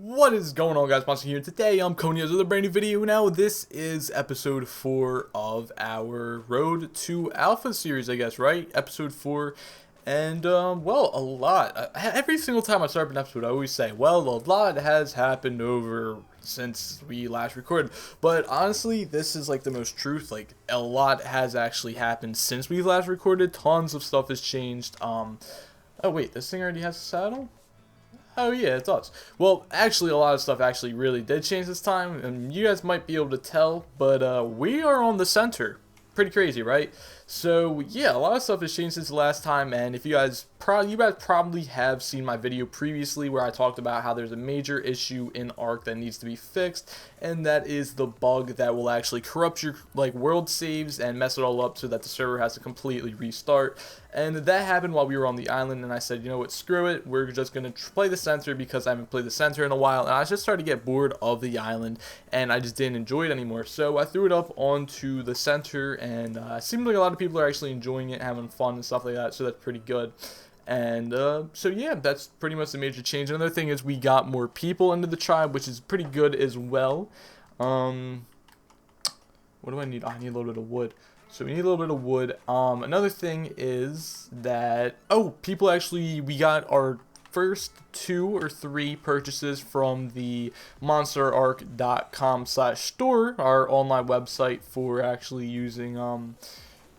What is going on, guys? Monster here. Today I'm coming with a brand new video. Now this is episode 4 of our Road to Alpha series, I guess, right? Episode 4. And well, a lot. Every single time I start an episode, I always say, well, a lot has happened over since we last recorded. But honestly, this is like the most truth. Like, a lot has actually happened since we last recorded. Tons of stuff has changed. Oh wait, this thing already has a saddle? Oh yeah, it does. Well, actually, a lot of stuff actually really did change this time, and you guys might be able to tell, but we are on the center. Pretty crazy, right? So yeah, a lot of stuff has changed since the last time, and if you guys probably have seen my video previously where I talked about how there's a major issue in Ark that needs to be fixed, and that is the bug that will actually corrupt your world saves and mess it all up so that the server has to completely restart. And that happened while we were on the island, and I said, you know what, screw it, we're just going to play the center because I haven't played the center in a while, and I just started to get bored of the island, and I just didn't enjoy it anymore. So I threw it up onto the center, and it seemed like a lot of people are actually enjoying it, having fun and stuff like that, so that's pretty good. And so yeah, that's pretty much the major change. Another thing is we got more people into the tribe, which is pretty good as well. What do I need? I need a little bit of wood. So we need a little bit of wood. Another thing is that, people actually, we got our first 2 or 3 purchases from the MonzterArk.com/store, our online website for actually using,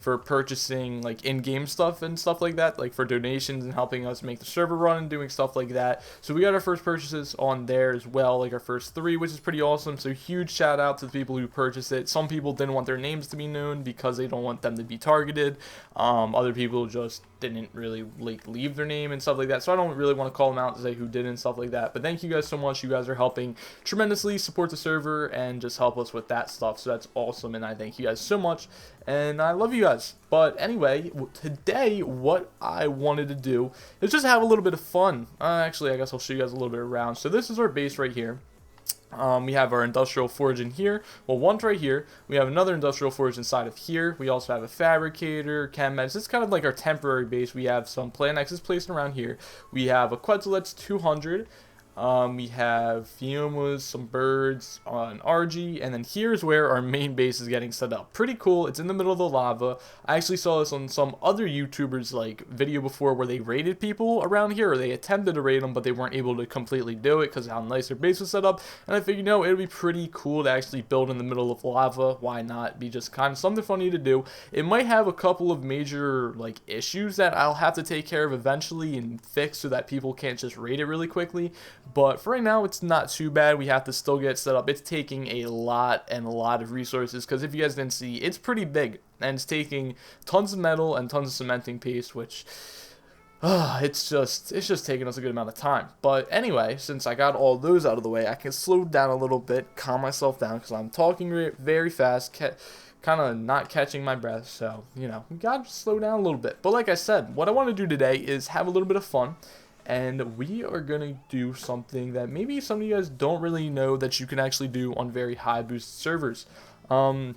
for purchasing like in-game stuff and stuff like that, like for donations and helping us make the server run and doing stuff like that. So we got our first purchases on there as well, like our first 3, which is pretty awesome. So huge shout out to the people who purchased it. Some people didn't want their names to be known because they don't want them to be targeted. Other people just didn't really leave their name and stuff like that, so I don't really want to call them out to say who did and stuff like that. But thank you guys so much. You guys are helping tremendously support the server and just help us with that stuff, so that's awesome, and I thank you guys so much, and I love you guys. But anyway, today what I wanted to do is just have a little bit of fun. Actually, I guess I'll show you guys a little bit around. So this is our base right here. We have our industrial forge in here. Well, one's right here. We have another industrial forge inside of here. We also have a fabricator, chem meds. It's kind of like our temporary base. We have some plant X's placed around here. We have a Quetzalcoatl's 200. We have Fiomas, some birds, an RG, and then here's where our main base is getting set up. Pretty cool. It's in the middle of the lava. I actually saw this on some other YouTubers video before where they raided people around here, or they attempted to raid them, but they weren't able to completely do it because of how nice their base was set up. And I figured, it would be pretty cool to actually build in the middle of lava. Why not? Be just kind of something funny to do. It might have a couple of major issues that I'll have to take care of eventually and fix so that people can't just raid it really quickly. But for right now, it's not too bad. We have to still get set up. It's taking a lot of resources because if you guys didn't see, it's pretty big. And it's taking tons of metal and tons of cementing paste, which it's just taking us a good amount of time. But anyway, since I got all those out of the way, I can slow down a little bit, calm myself down because I'm talking very fast, kind of not catching my breath. So, we got to slow down a little bit. But like I said, what I want to do today is have a little bit of fun. And we are going to do something that maybe some of you guys don't really know that you can actually do on very high boost servers. So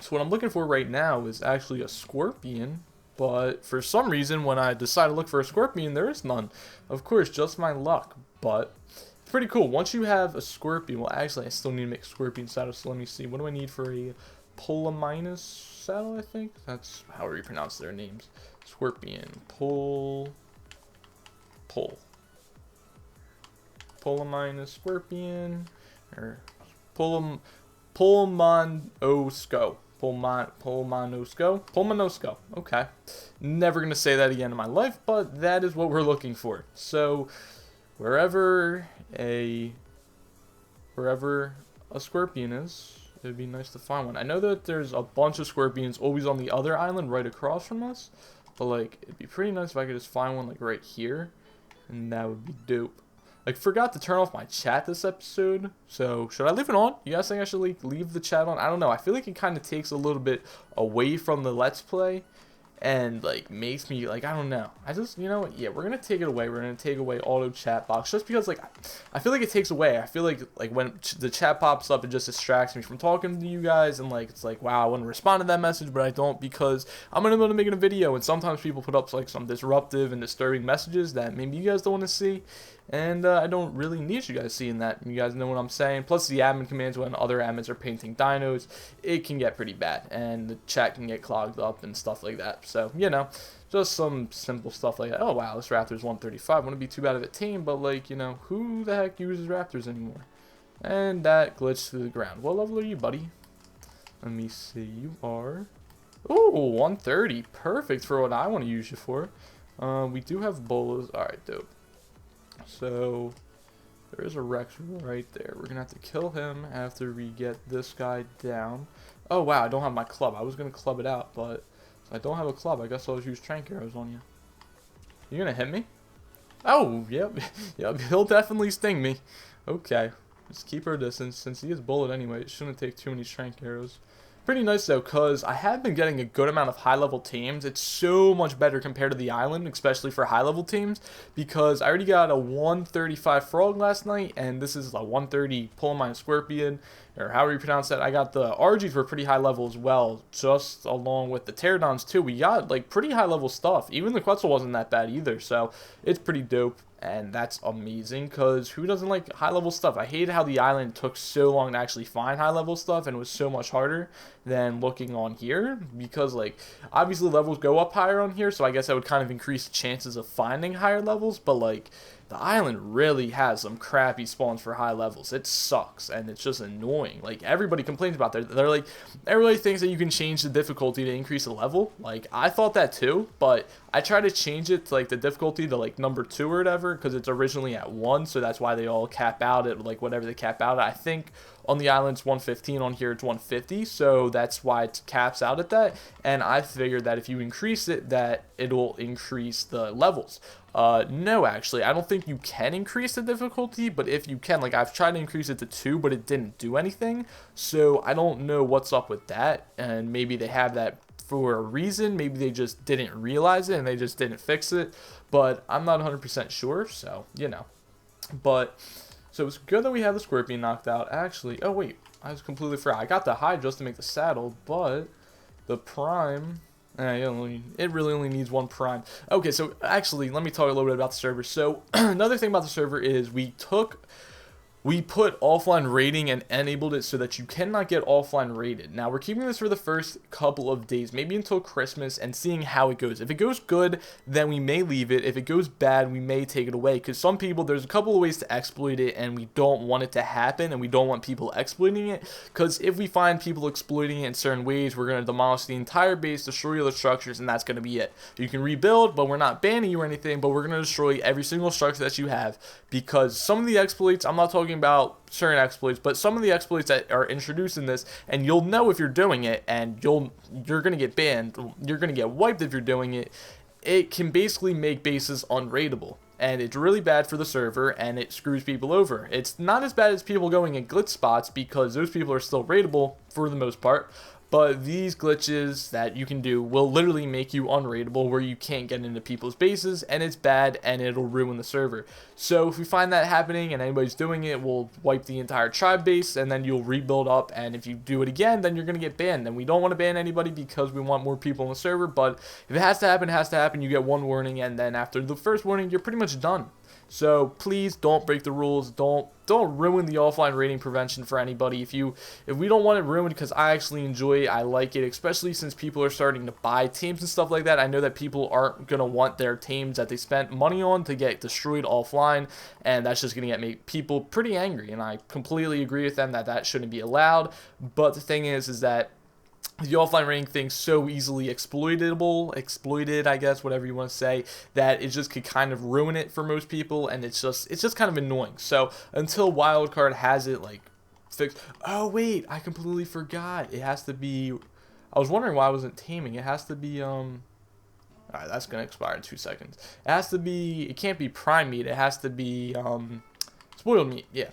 what I'm looking for right now is actually a scorpion. But for some reason, when I decide to look for a scorpion, there is none. Of course, just my luck. But it's pretty cool. Once you have a scorpion, well, actually, I still need to make a scorpion saddle. So let me see. What do I need for a Polaminus saddle, I think? That's how you pronounce their names. Scorpion. Polaminus scorpion, or Pulmonosco. Okay, never gonna say that again in my life, but that is what we're looking for. So wherever a scorpion is, it'd be nice to find one. I know that there's a bunch of scorpions always on the other island right across from us, but it'd be pretty nice if I could just find one right here. And that would be dope. Forgot to turn off my chat this episode. So, should I leave it on? You guys think I should leave the chat on? I don't know. I feel like it kind of takes a little bit away from the Let's Play. And, makes me, I don't know. I just, you know what? Yeah, we're going to take it away. We're going to take away auto chat box. Just because, I feel like it takes away. I feel like when the chat pops up, it just distracts me from talking to you guys. And, it's wow, I want to respond to that message, but I don't because I'm in the middle of making a video. And sometimes people put up, some disruptive and disturbing messages that maybe you guys don't want to see. and I don't really need you guys seeing that. You guys know what I'm saying. Plus the admin commands, when other admins are painting dinos, it can get pretty bad, and the chat can get clogged up and stuff like that. So, you know, just some simple stuff like that. Oh wow, this Raptor's 135. Wouldn't be too bad of a team, but like, you know, who the heck uses Raptors anymore? And that glitched to the ground. What level are you, buddy? Let me see. You are... Ooh, 130. Perfect for what I want to use you for. We do have bolas. Alright, dope. So, there's a Rex right there. We're going to have to kill him after we get this guy down. Oh, wow, I don't have my club. I was going to club it out, but I don't have a club. I guess I'll just use trank arrows on you. You going to hit me? Oh, yep. Yep, he'll definitely sting me. Okay. Just keep our distance. Since he is bullet anyway, it shouldn't take too many trank arrows. Pretty nice though, because I have been getting a good amount of high level teams. It's so much better compared to the island, especially for high level teams, because I already got a 135 frog last night, and this is a 130 Pull-Mine Scorpion, or however you pronounce that. I got the RGs were pretty high level as well, just along with the Pterodons too. We got like pretty high level stuff. Even the Quetzal wasn't that bad either, so it's pretty dope. And that's amazing, because who doesn't like high level stuff? I hate how the island took so long to actually find high level stuff, and it was so much harder than looking on here, because like obviously levels go up higher on here, so I guess that would kind of increase the chances of finding higher levels. But like the island really has some crappy spawns for high levels. It sucks, and it's just annoying. Like everybody complains about that. They're like, everybody thinks that you can change the difficulty to increase the level. Like I thought that too, but I tried to change it to like the difficulty to like number 2 or whatever, because it's originally at 1, so that's why they all cap out at like whatever they cap out at. I think on the island it's 115, on here it's 150, so that's why it caps out at that. And I figured that if you increase it, that it'll increase the levels. No, actually, I don't think you can increase the difficulty, but if you can, like I've tried to increase it to 2, but it didn't do anything, so I don't know what's up with that, and maybe they have that for a reason. Maybe they just didn't realize it and they just didn't fix it, but I'm not 100% sure, so you know. But so it's good that we have the Scorpion knocked out. Actually, oh wait, I just completely forgot. I got the hide just to make the saddle, but the prime, it really only needs 1 prime. Okay, so actually let me talk a little bit about the server. So another thing about the server is we put offline raiding and enabled it so that you cannot get offline raided. Now, we're keeping this for the first couple of days, maybe until Christmas, and seeing how it goes. If it goes good, then we may leave it. If it goes bad, we may take it away, because some people, there's a couple of ways to exploit it, and we don't want it to happen, and we don't want people exploiting it, because if we find people exploiting it in certain ways, we're going to demolish the entire base, destroy the structures, and that's going to be it. You can rebuild, but we're not banning you or anything, but we're going to destroy every single structure that you have, because some of the exploits, I'm not talking about certain exploits, but some of the exploits that are introduced in this, and you'll know if you're doing it, and you're gonna get banned, you're gonna get wiped if you're doing it. It can basically make bases unraidable, and it's really bad for the server, and it screws people over. It's not as bad as people going in glitch spots, because those people are still raidable for the most part. But these glitches that you can do will literally make you unraidable, where you can't get into people's bases, and it's bad, and it'll ruin the server. So if we find that happening and anybody's doing it, we'll wipe the entire tribe base, and then you'll rebuild up, and if you do it again, then you're going to get banned. And we don't want to ban anybody, because we want more people in the server, but if it has to happen, it has to happen. You get 1 warning, and then after the first warning, you're pretty much done. So please don't break the rules. Don't ruin the offline raiding prevention for anybody. If we don't want it ruined, because I actually enjoy it, I like it, especially since people are starting to buy teams and stuff like that. I know that people aren't gonna want their teams that they spent money on to get destroyed offline, and that's just gonna make people pretty angry. And I completely agree with them that that shouldn't be allowed. But the thing is that the offline raiding thing's so easily exploited, I guess, whatever you want to say, that it just could kind of ruin it for most people, and it's just kind of annoying. So until Wildcard has it like fixed. Oh wait, I completely forgot. It has to be. I was wondering why I wasn't taming. It has to be Alright, that's gonna expire in 2 seconds. It has to be. It can't be prime meat. It has to be spoiled meat. Yeah,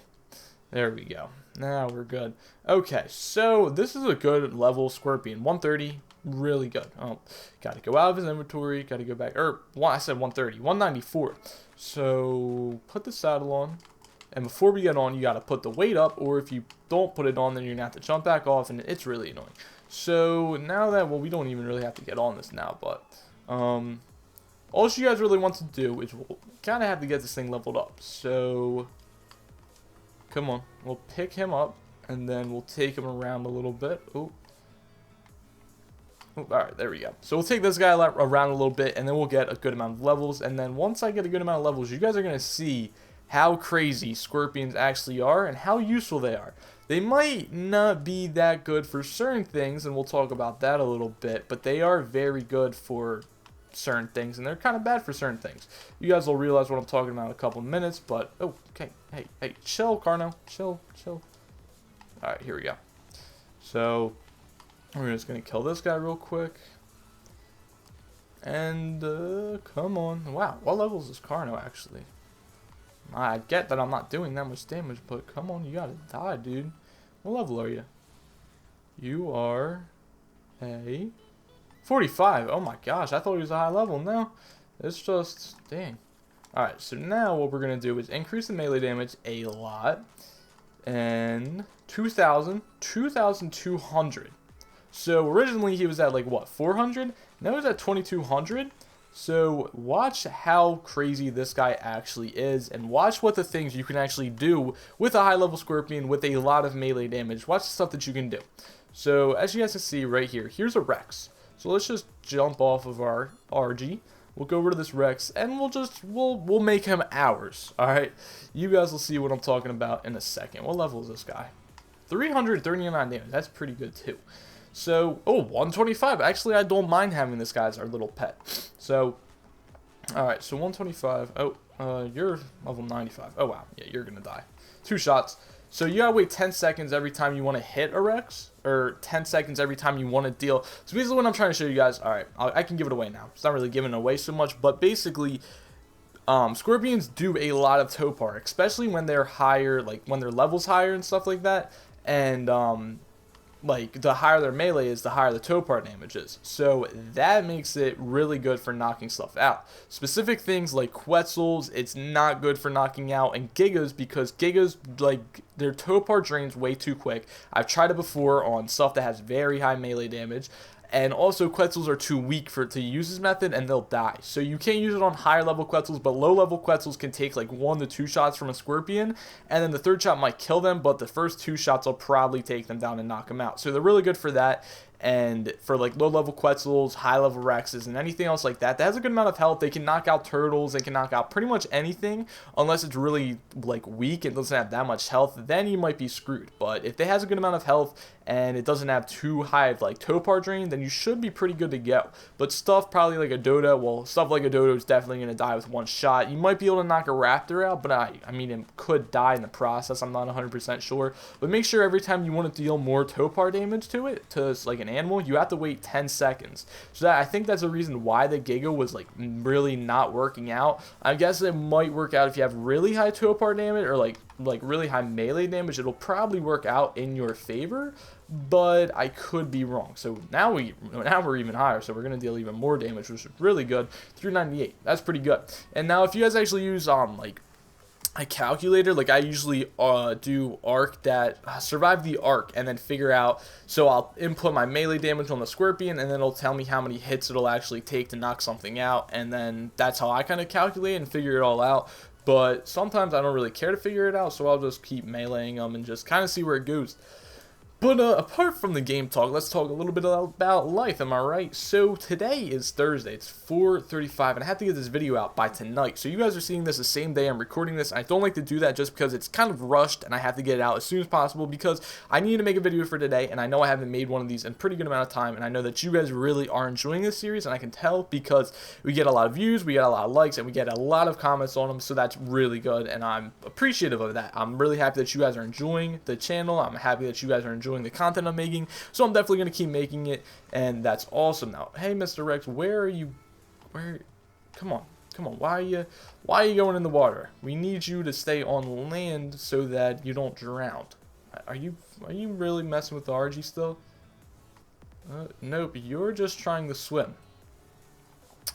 there we go. Now we're good. Okay, so this is a good level Scorpion. 130, really good. Oh, gotta go out of his inventory, gotta go back. I said 130, 194. So put the saddle on, and before we get on, you gotta put the weight up, or if you don't put it on, then you're gonna have to jump back off, and it's really annoying. So now that, well, we don't even really have to get on this now, but all you guys really want to do is we'll kind of have to get this thing leveled up. So, come on. We'll pick him up, and then we'll take him around a little bit. Oh. Alright, there we go. So we'll take this guy around a little bit, and then we'll get a good amount of levels. And then once I get a good amount of levels, you guys are going to see how crazy scorpions actually are and how useful they are. They might not be that good for certain things, and we'll talk about that a little bit, but they are very good for certain things, and they're kind of bad for certain things. You guys will realize what I'm talking about in a couple of minutes, but, oh, okay, hey, chill, Carno, chill. Alright, here we go. So, we're just going to kill this guy real quick. And, come on. Wow, what level is this Carno, actually? I get that I'm not doing that much damage, but come on, you gotta die, dude. What level are you? You are a 45. Oh my gosh, I thought he was a high level. No, it's just, dang. Alright, so now what we're gonna do is increase the melee damage a lot. And 2,200. So originally he was at like what, 400? Now he's at 2,200. So watch how crazy this guy actually is, and watch what the things you can actually do with a high level scorpion with a lot of melee damage. Watch the stuff that you can do. So as you guys can see right here, here's a Rex. So let's just jump off of our RG. We'll go over to this Rex, and we'll make him ours. All right, you guys will see what I'm talking about in a second. What level is this guy? 339 damage. That's pretty good too. So, oh, 125. Actually, I don't mind having this guy as our little pet. So, alright, so 125. Oh, you're level 95. Oh, wow. Yeah, you're going to die. 2 shots. So, you got to wait 10 seconds every time you want to hit a Rex, or 10 seconds every time you want to deal. So, basically what I'm trying to show you guys, alright, I can give it away now. It's not really giving it away so much, but basically, scorpions do a lot of Topar, especially when they're higher, like when their level's higher and stuff like that. And, like, the higher their melee is, the higher the Topar damage is. So that makes it really good for knocking stuff out. Specific things like Quetzals, it's not good for knocking out, and Gigas, because Gigas, like, their Topar drains way too quick. I've tried it before on stuff that has very high melee damage. And also, Quetzals are too weak to use this method, and they'll die. So you can't use it on higher level Quetzals, but low level Quetzals can take like 1 to 2 shots from a Scorpion, and then the 3rd shot might kill them, but the first 2 shots will probably take them down and knock them out. So they're really good for that. And for like low level Quetzals, high level Rexes, and anything else like that has a good amount of health. They can knock out turtles, they can knock out pretty much anything, unless it's really like weak and doesn't have that much health, then you might be screwed. But if it has a good amount of health and it doesn't have too high of like Topar drain, then you should be pretty good to go. But stuff probably like a Dodo, well, stuff like a Dodo is definitely going to die with 1 shot. You might be able to knock a Raptor out, but I mean, it could die in the process. I'm not 100% sure. But make sure every time you want to deal more Topar damage to it, to like an animal, you have to wait 10 seconds. So I think that's a reason why the Giga was like really not working out. I guess it might work out if you have really high Topar damage or like really high melee damage. It'll probably work out in your favor, but I could be wrong. So now we're even higher, so we're gonna deal even more damage, which is really good. 398, that's pretty good. And now if you guys actually use like a calculator, like I usually do Ark that survive the Ark and then figure out, so I'll input my melee damage on the Scorpion, and then it'll tell me how many hits it'll actually take to knock something out, and then that's how I kind of calculate and figure it all out. But sometimes I don't really care to figure it out, so I'll just keep meleeing them and just kind of see where it goes. But apart from the game talk, let's talk a little bit about life, am I right? So today is Thursday, it's 4:35, and I have to get this video out by tonight. So you guys are seeing this the same day I'm recording this. I don't like to do that just because it's kind of rushed, and I have to get it out as soon as possible because I need to make a video for today, and I know I haven't made one of these in a pretty good amount of time, and I know that you guys really are enjoying this series, and I can tell because we get a lot of views, we get a lot of likes, and we get a lot of comments on them, so that's really good, and I'm appreciative of that. I'm really happy that you guys are enjoying the channel. I'm happy that you guys are enjoying the content I'm making, so I'm definitely going to keep making it, and that's awesome. Now, hey, Mr. Rex, where are you? Come on, why are you going in the water? We need you to stay on land so that you don't drown. Are you really messing with the RG still? Nope, you're just trying to swim.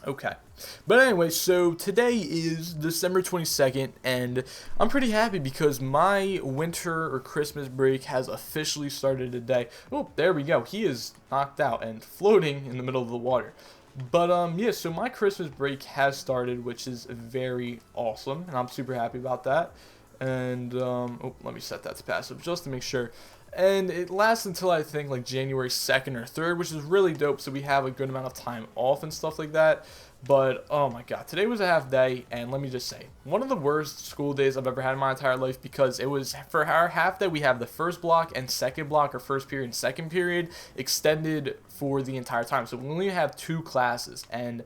Okay, but anyway, so today is December 22nd, and I'm pretty happy because my winter or Christmas break has officially started today. Oh, there we go. He is knocked out and floating in the middle of the water. But yeah, so my Christmas break has started, which is very awesome, and I'm super happy about that. And oh, let me set that to passive just to make sure. And it lasts until I think like January 2nd or 3rd, which is really dope. So we have a good amount of time off and stuff like that. But oh my god, today was a half day, and let me just say, one of the worst school days I've ever had in my entire life, because it was, for our half day, we have the first block and second block, or first period and second period, extended for the entire time. So we only have 2 classes, and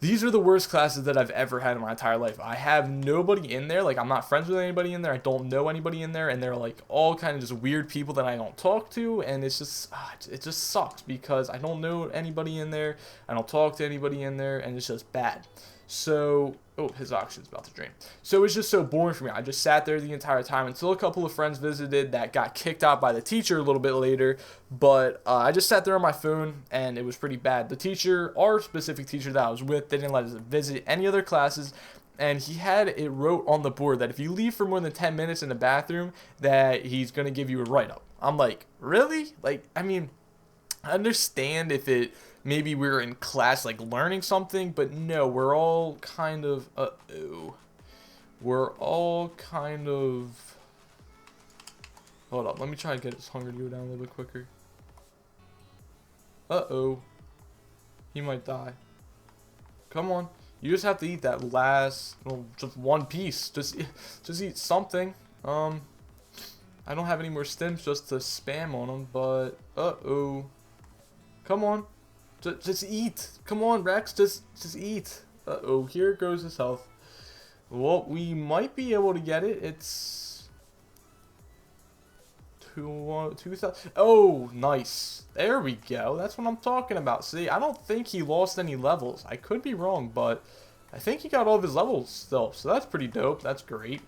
these are the worst classes that I've ever had in my entire life. I have nobody in there. Like, I'm not friends with anybody in there. I don't know anybody in there. And they're, like, all kind of just weird people that I don't talk to. And it's just, it just sucks because I don't know anybody in there. I don't talk to anybody in there. And it's just bad. So, oh, his oxygen's about to drain. So it's just so boring for me. I just sat there the entire time until a couple of friends visited that got kicked out by the teacher a little bit later. But I just sat there on my phone, and it was pretty bad. The teacher, our specific teacher that I was with, they didn't let us visit any other classes. And he had it wrote on the board that if you leave for more than 10 minutes in the bathroom, that he's going to give you a write-up. I'm like, really? Like, I mean, I understand if it maybe we're in class like learning something, but no, we're all kind of we're all kind of, hold up, let me try and get his hunger to go down a little bit quicker. He might die. Come on, you just have to eat that last, well, just one piece. Just eat something. I don't have any more stims just to spam on him, but come on. Just eat. Come on, Rex. Just eat. Here goes his health. Well, we might be able to get it. It's 2,000. Oh, nice. There we go. That's what I'm talking about. See, I don't think he lost any levels. I could be wrong, but I think he got all of his levels still. So that's pretty dope. That's great.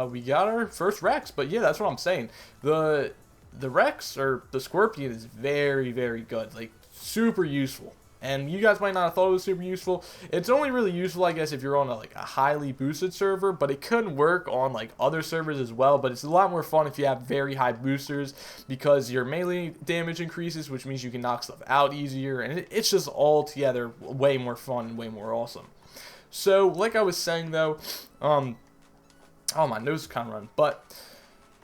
We got our first Rex, but yeah, that's what I'm saying. The Rex, or the Scorpion, is very, very good. Like, super useful. And you guys might not have thought it was super useful. It's only really useful, I guess, if you're on a highly boosted server, but it could work on like other servers as well. But it's a lot more fun if you have very high boosters, because your melee damage increases, which means you can knock stuff out easier, and it's just all together way more fun and way more awesome. So, like I was saying though, oh, my nose is kind of running, but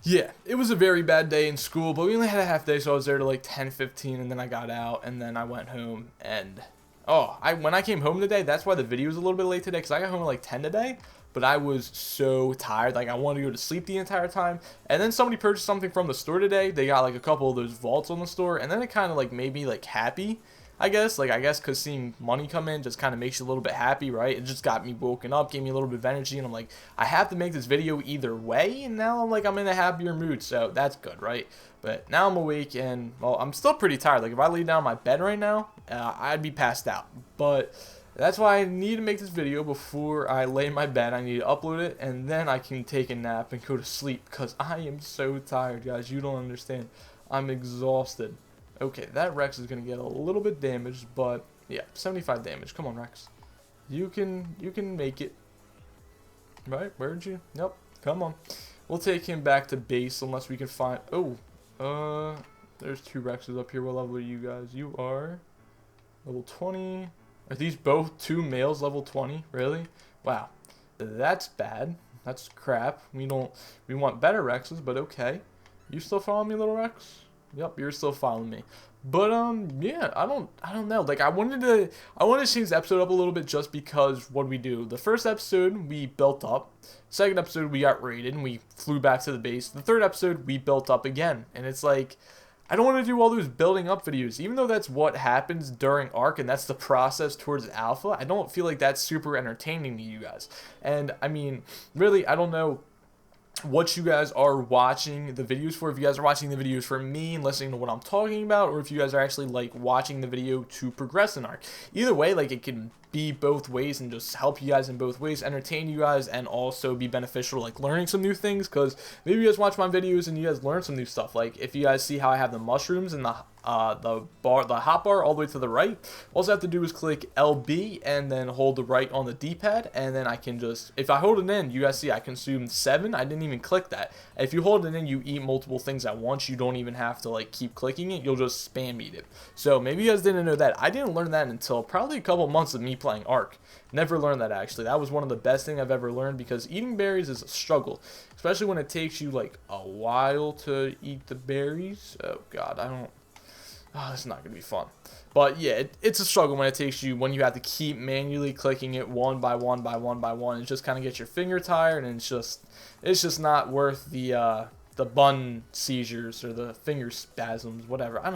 yeah, it was a very bad day in school, but we only had a half day, so I was there to like 10:15, and then I got out, and then I went home, and when I came home today, that's why the video was a little bit late today, because I got home at like 10 today, but I was so tired, like I wanted to go to sleep the entire time. And then somebody purchased something from the store today. They got like a couple of those vaults on the store, and then it kind of like made me like happy, I guess because seeing money come in just kind of makes you a little bit happy, right? It just got me woken up, gave me a little bit of energy, and I'm like, I have to make this video either way, and now I'm in a happier mood, so that's good, right? But now I'm awake, and well, I'm still pretty tired. Like, if I lay down in my bed right now, I'd be passed out. But that's why I need to make this video before I lay in my bed. I need to upload it, and then I can take a nap and go to sleep, because I am so tired, guys. You don't understand. I'm exhausted. Okay, that Rex is going to get a little bit damaged, but yeah, 75 damage. Come on, Rex. You can make it. Right? Where'd you? Nope. Come on. We'll take him back to base unless we can find... Oh, there's 2 Rexes up here. What level are you guys? You are level 20. Are these both 2 males level 20? Really? Wow. That's bad. That's crap. We want better Rexes, but okay. You still following me, little Rex? Yep, you're still following me. But yeah, I don't know. Like, I wanted to change the episode up a little bit, just because what we do. The first episode we built up. Second episode we got raided and we flew back to the base. The third episode we built up again. And it's like, I don't want to do all those building up videos, even though that's what happens during Ark and that's the process towards Alpha. I don't feel like that's super entertaining to you guys. And I mean, really, I don't know what you guys are watching the videos for. If you guys are watching the videos for me and listening to what I'm talking about, or if you guys are actually like watching the video to progress in Ark. Either way, like, it can be both ways and just help you guys in both ways, entertain you guys, and also be beneficial, like learning some new things, because maybe you guys watch my videos and you guys learn some new stuff. Like, if you guys see how I have the mushrooms and the hotbar all the way to the right. All I have to do is click LB and then hold the right on the D-pad, and then I can just, if I hold it in, you guys see I consumed 7. I didn't even click that. If you hold it in, you eat multiple things at once. You don't even have to like keep clicking it. You'll just spam eat it. So maybe you guys didn't know that. I didn't learn that until probably a couple months of me playing Ark. Never learned that actually. That was one of the best things I've ever learned, because eating berries is a struggle, especially when it takes you like a while to eat the berries. Oh god, oh, this is not gonna be fun. But yeah, it's a struggle when it takes you, when you have to keep manually clicking it one by one by one by one. It just kind of gets your finger tired, and it's just not worth the bun seizures or the finger spasms, whatever. I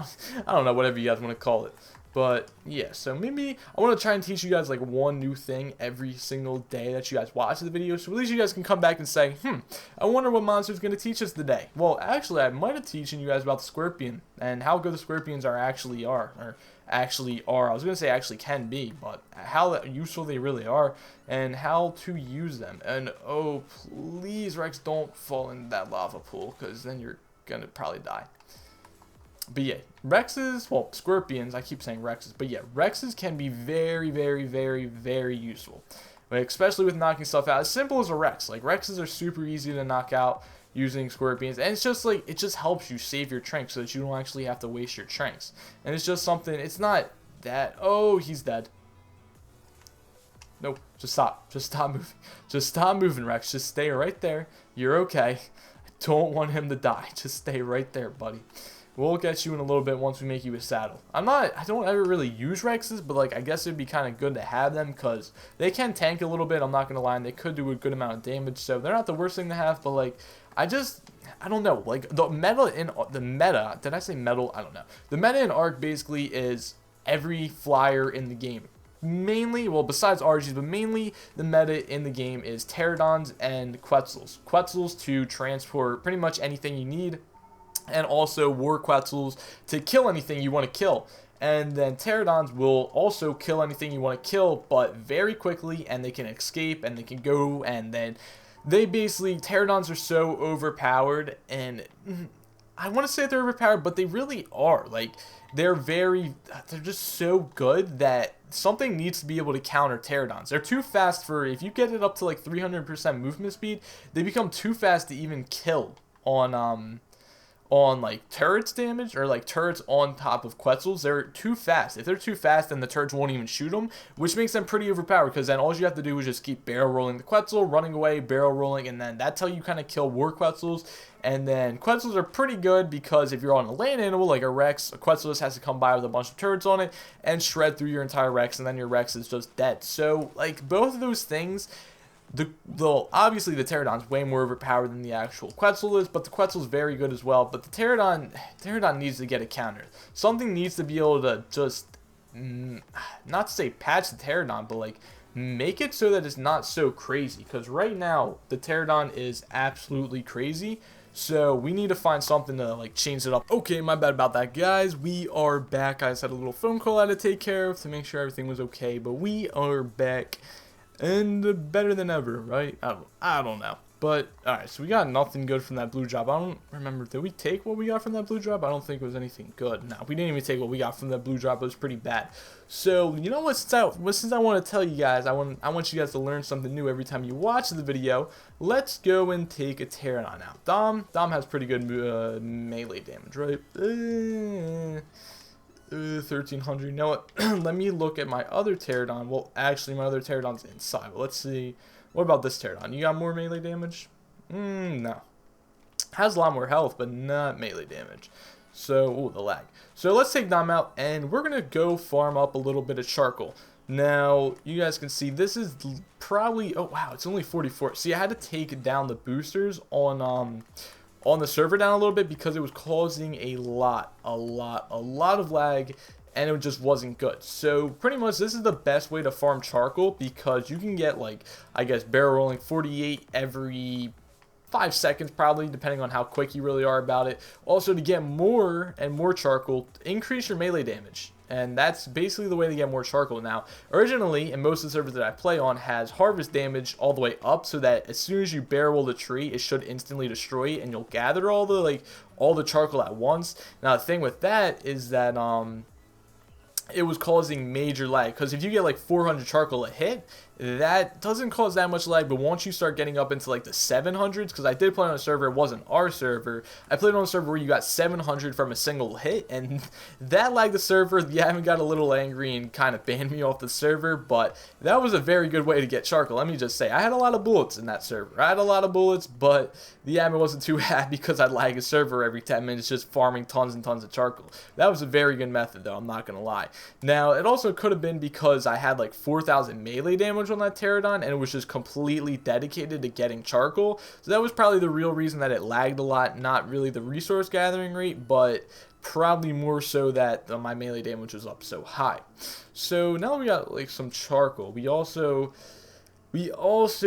don't know, whatever you guys want to call it. But yeah, so maybe I want to try and teach you guys like one new thing every single day that you guys watch the video, so at least you guys can come back and say, I wonder what monster's going to teach us today. Well, actually, I might have teaching you guys about the scorpion and how good the scorpions actually are. I was going to say actually can be, but how useful they really are and how to use them. And oh, please, Rex, don't fall in that lava pool, because then you're going to probably die. But yeah, Rexes, well, scorpions, I keep saying Rexes, but yeah, Rexes can be very, very, very, very useful. Like, especially with knocking stuff out. As simple as a Rex. Like, Rexes are super easy to knock out using scorpions, and it's just like, it just helps you save your tranks so that you don't actually have to waste your tranks. And it's just something, it's not that, oh, he's dead. Nope, just stop moving. Just stop moving, Rex. Just stay right there. You're okay. I don't want him to die. Just stay right there, buddy. We'll get you in a little bit once we make you a saddle. I don't ever really use Rexes, but like, I guess it'd be kind of good to have them, because they can tank a little bit, I'm not going to lie, and they could do a good amount of damage, so they're not the worst thing to have, but like, I don't know, like, the meta, did I say metal? I don't know. The meta in Ark basically is every flyer in the game. Mainly, well, besides RGs, but mainly the meta in the game is pterodons and quetzals. Quetzals to transport pretty much anything you need, and also war quetzals to kill anything you want to kill. And then pterodons will also kill anything you want to kill, but very quickly, and they can escape, and they can go, and then they basically, pterodons are so overpowered, and I want to say they're overpowered, but they really are. Like, they're just so good that something needs to be able to counter pterodons. They're too fast for, if you get it up to like 300% movement speed, they become too fast to even kill on like turrets damage, or like turrets on top of quetzals. They're too fast. If they're too fast, then the turrets won't even shoot them, which makes them pretty overpowered, because then all you have to do is just keep barrel rolling the quetzal, running away, barrel rolling, and then that's how you kind of kill war quetzals. And then quetzals are pretty good, because if you're on a land animal like a Rex, a quetzal just has to come by with a bunch of turrets on it and shred through your entire Rex, and then your Rex is just dead. So like, both of those things, obviously the pterodon's way more overpowered than the actual quetzal is, but the quetzal's very good as well. But the pterodon needs to get a counter. Something needs to be able to just, not to say patch the pterodon, but like make it so that it's not so crazy. Because right now the pterodon is absolutely crazy. So we need to find something to like change it up. Okay, my bad about that, guys. We are back. I just had a little phone call I had to take care of to make sure everything was okay, but we are back. And better than ever, right? I don't know. But, alright, so we got nothing good from that blue drop. I don't remember, did we take what we got from that blue drop? I don't think it was anything good. No, we didn't even take what we got from that blue drop. It was pretty bad. So, you know what, since I want to tell you guys, I want you guys to learn something new every time you watch the video, let's go and take a pterodon out. Dom has pretty good melee damage, right? 1300. You know what? Let me look at my other pterodon. Well, actually, my other pterodon's inside. But let's see. What about this pterodon? You got more melee damage? No. Has a lot more health, but not melee damage. So, ooh, the lag. So let's take Dom out, and we're gonna go farm up a little bit of charcoal. Now, you guys can see this is probably. Oh wow, it's only 44. See, I had to take down the boosters on the server down a little bit, because it was causing a lot of lag, and it just wasn't good. So pretty much this is the best way to farm charcoal, because you can get, like, I guess barrel rolling 48 every 5 seconds probably, depending on how quick you really are about it. Also, to get more and more charcoal, increase your melee damage. And that's basically the way to get more charcoal. Now, originally, in most of the servers that I play on, has harvest damage all the way up, so that as soon as you barrel the tree, it should instantly destroy it, and you'll gather all all the charcoal at once. Now the thing with that is that it was causing major lag, because if you get like 400 charcoal a hit, that doesn't cause that much lag. But once you start getting up into like the 700s, because I did play on a server, it wasn't our server, I played on a server where you got 700 from a single hit, and that lagged the server. The admin got a little angry and kind of banned me off the server, but that was a very good way to get charcoal. Let me just say, I had a lot of bullets in that server. I had a lot of bullets, but the admin wasn't too happy because I'd lag a server every 10 minutes just farming tons and tons of charcoal. That was a very good method though, I'm not gonna lie. Now it also could have been because I had like 4,000 melee damage on that pterodon, and it was just completely dedicated to getting charcoal. So that was probably the real reason that it lagged a lot, not really the resource gathering rate, but probably more so that my melee damage was up so high. So now we got like some charcoal. We also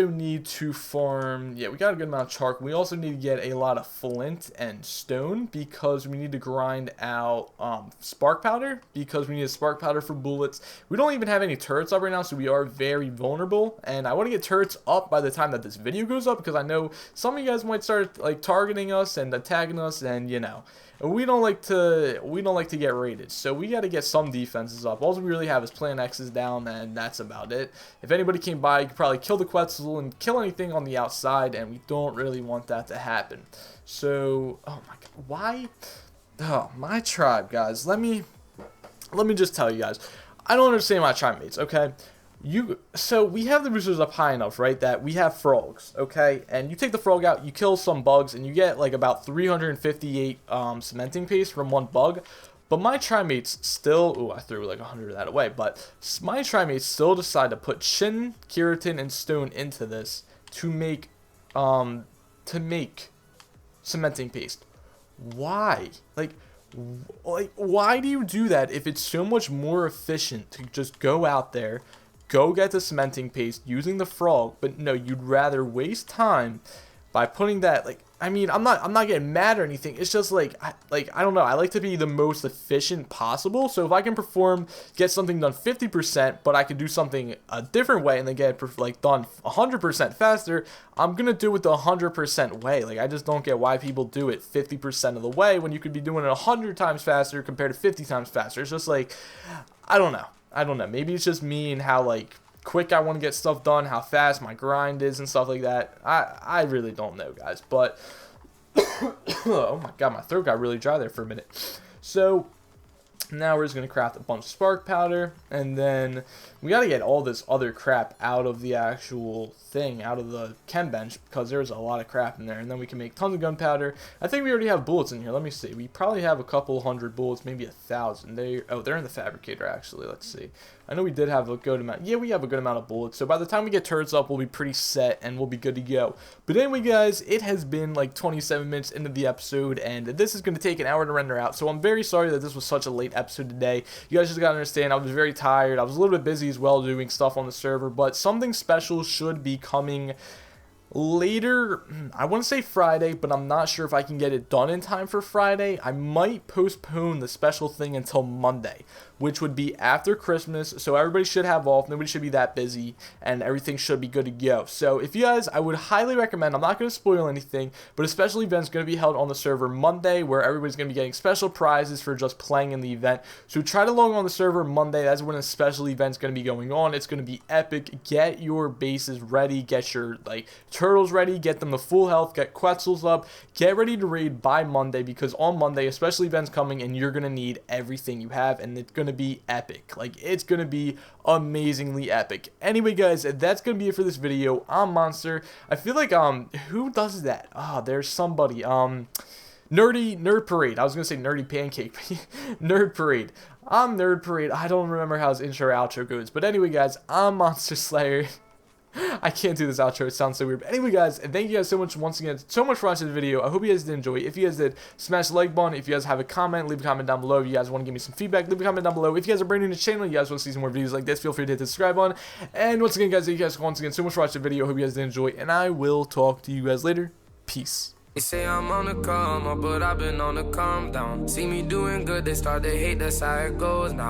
need to farm, yeah, we got a good amount of charcoal. We also need to get a lot of flint and stone, because we need to grind out spark powder, because we need a spark powder for bullets. We don't even have any turrets up right now, so we are very vulnerable, and I want to get turrets up by the time that this video goes up, because I know some of you guys might start like targeting us and attacking us, and you know, we don't like to get raided, so we got to get some defenses up. All we really have is Plan X's down, and that's about it. If anybody came by, you could probably kill the Quetzal and kill anything on the outside, and we don't really want that to happen. So, oh my god, why? Oh, my tribe, guys. Let me just tell you guys, I don't understand my tribe mates, okay? So we have the boosters up high enough, right, that we have frogs, okay, and you take the frog out, you kill some bugs, and you get like about 358 cementing paste from one bug. But my trimates still, ooh, I threw like 100 of that away, but my trimates still decide to put chin, keratin, and stone into this to make cementing paste. Why? Like why do you do that if it's so much more efficient to just go out there, go get the cementing paste using the frog? But no, you'd rather waste time by putting that, like, I mean, I'm not getting mad or anything. It's just like I don't know. I like to be the most efficient possible. So if I can get something done 50%, but I can do something a different way and then get it like done 100% faster, I'm gonna do it the 100% way. Like, I just don't get why people do it 50% of the way when you could be doing it 100 times faster compared to 50 times faster. It's just like, I don't know. Maybe it's just me and how like quick I want to get stuff done, how fast my grind is and stuff like that. I really don't know, guys, but oh my god, my throat got really dry there for a minute. So now we're just going to craft a bunch of spark powder, and then we got to get all this other crap out of the actual thing, out of the chem bench, because there's a lot of crap in there, and then we can make tons of gunpowder. I think we already have bullets in here. Let me see. We probably have a couple hundred bullets, maybe 1,000. They're in the fabricator, actually. Let's see. I know we did have a good amount. Yeah, we have a good amount of bullets. So by the time we get turrets up, we'll be pretty set and we'll be good to go. But anyway, guys, it has been like 27 minutes into the episode, and this is going to take an hour to render out. So I'm very sorry that this was such a late episode today. You guys just got to understand, I was very tired. I was a little bit busy as well doing stuff on the server, but something special should be coming later. I want to say Friday, but I'm not sure if I can get it done in time for Friday. I might postpone the special thing until Monday, which would be after Christmas, so everybody should have off, nobody should be that busy, and everything should be good to go. So if you guys, I would highly recommend, I'm not going to spoil anything, but a special event is going to be held on the server Monday, where everybody's going to be getting special prizes for just playing in the event. So try to log on the server Monday. That's when a special event is going to be going on. It's going to be epic. Get your bases ready, get your like turtles ready, get them to full health, get Quetzals up, get ready to raid by Monday, because on Monday a special event's coming and you're going to need everything you have, and it's going to be epic. Like, it's going to be amazingly epic. Anyway, guys, that's going to be it for this video. I'm Monster. I feel like, who does that? Ah, there's somebody, Nerd Parade. I was going to say Nerdy Pancake. Nerd Parade. I'm Nerd Parade. I don't remember how his intro outro goes. But anyway, guys, I'm Monster Slayer. I can't do this outro, it sounds so weird. But anyway, guys, and thank you guys so much once again, so much for watching the video. I hope you guys did enjoy. If you guys did, smash the like button. If you guys have a comment, leave a comment down below. If you guys want to give me some feedback, leave a comment down below. If you guys are brand new to the channel, you guys want to see some more videos like this, feel free to hit the subscribe button. And once again, guys, thank you guys once again so much for watching the video. I hope you guys did enjoy, and I will talk to you guys later. Peace. They say I'm on the come up, but I've been on the calm down. See me doing good, they start to hate, that's how it goes now.